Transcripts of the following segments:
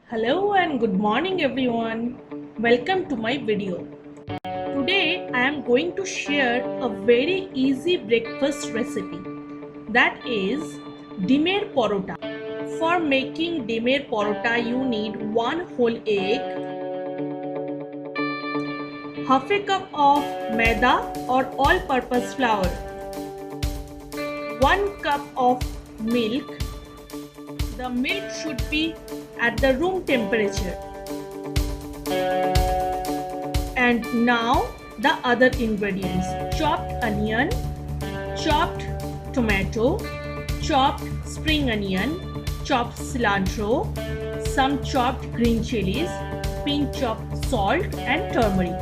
Hello and good morning everyone. Welcome to my video. Today I am going to share a very easy breakfast recipe, that is Dimer Parota. For making Dimer Parota you need 1 whole egg, half a cup of maida or all-purpose flour, 1 cup of milk. The milk should be at the room temperature. And now the other ingredients: chopped onion, chopped tomato, chopped spring onion, chopped cilantro, some chopped green chilies, pinch of salt and turmeric.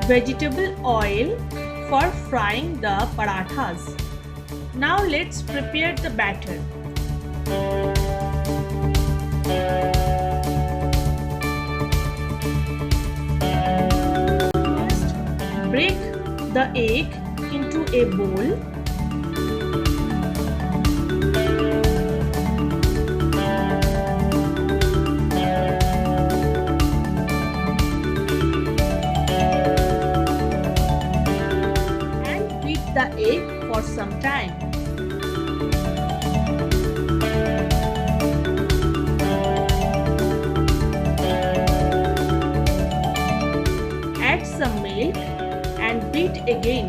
Vegetable oil for frying the parathas. Now let's prepare the batter. First, break the egg into a bowl. And beat the egg for some time. Add some milk and beat again.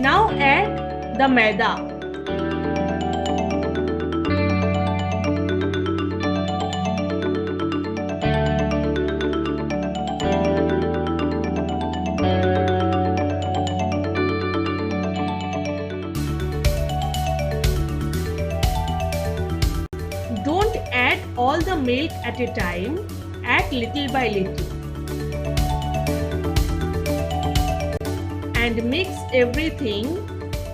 Now add the maida. Don't add all the milk at a time, add little by little. And mix everything.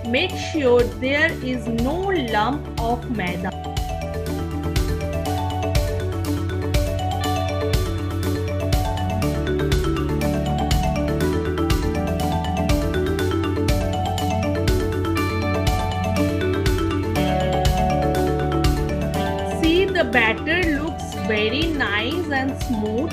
Make sure there is no lump of maida. See, the batter looks very nice and smooth.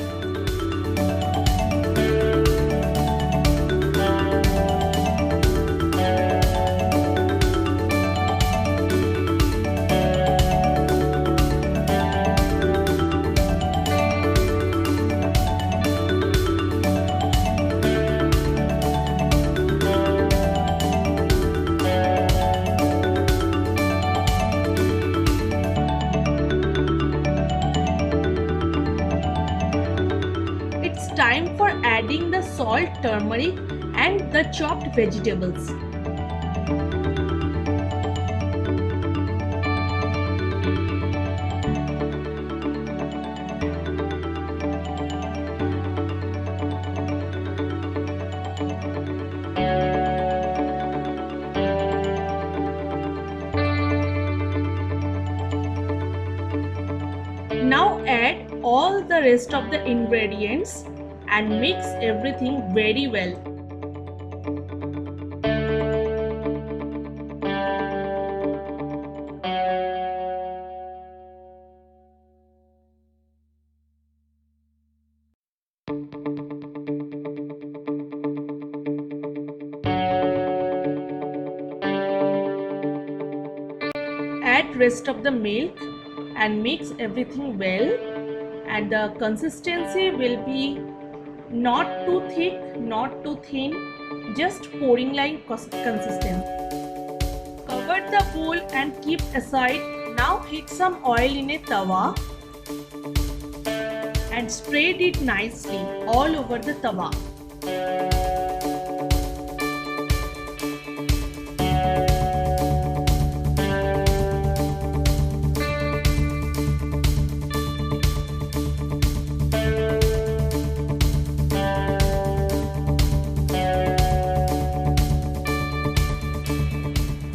It's time for adding the salt, turmeric and the chopped vegetables. Now add all the rest of the ingredients and mix everything very well. Add rest of the milk and mix everything well, and the consistency will be not too thick, not too thin, just pouring like consistency. Cover the bowl and keep aside. Now heat some oil in a tawa and spread it nicely all over the tawa.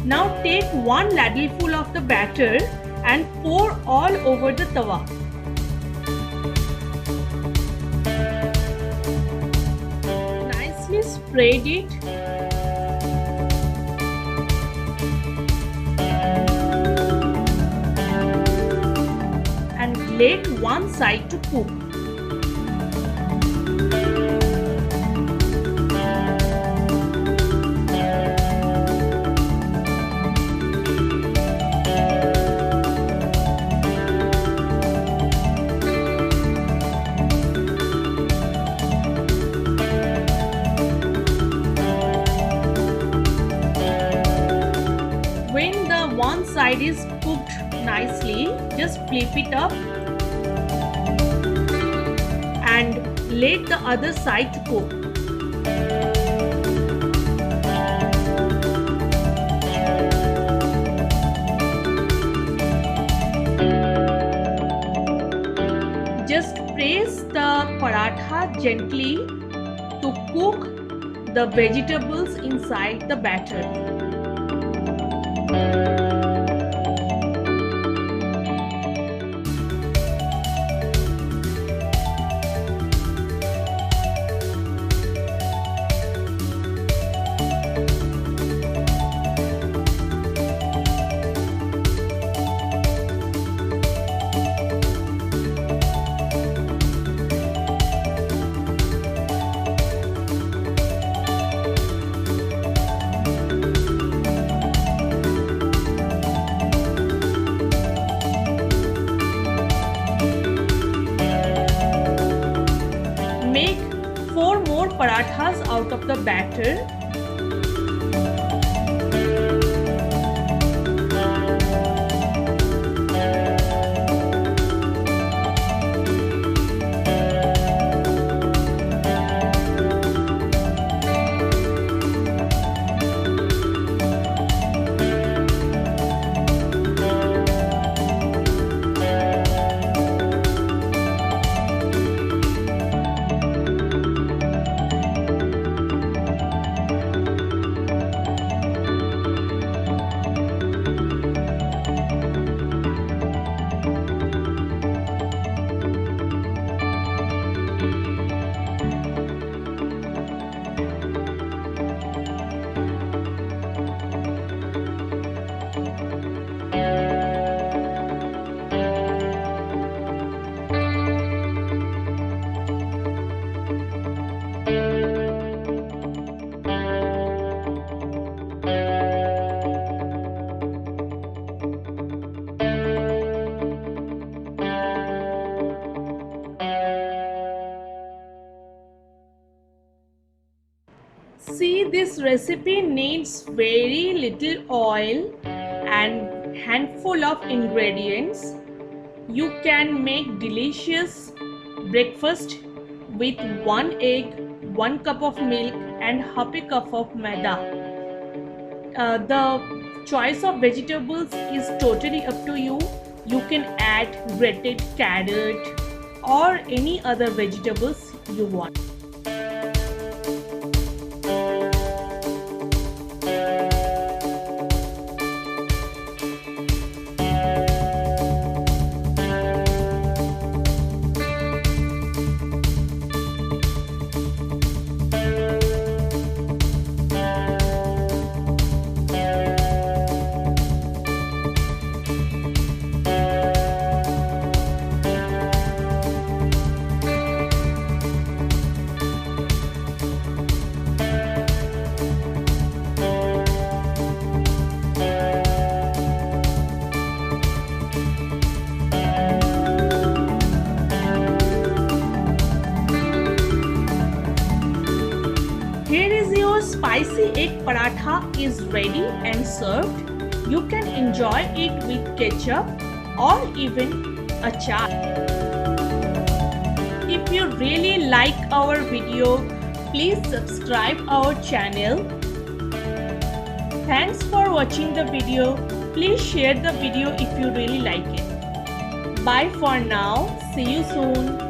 Now take one ladleful of the batter and pour all over the tawa. Nicely spread it and let one side to cook. When the one side is cooked nicely, just flip it up and let the other side to cook. Just press the paratha gently to cook the vegetables inside the batter. Make 4 more parathas out of the batter. See, this recipe needs very little oil and handful of ingredients. You can make delicious breakfast with 1 egg, 1 cup of milk and half a cup of maida. The choice of vegetables is totally up to you. You can add grated carrot or any other vegetables you want. Spicy egg paratha is ready and served. You can enjoy it with ketchup or even achar. If you really like our video, please subscribe our channel. Thanks for watching the video. Please share the video if you really like it. Bye for now. See you soon.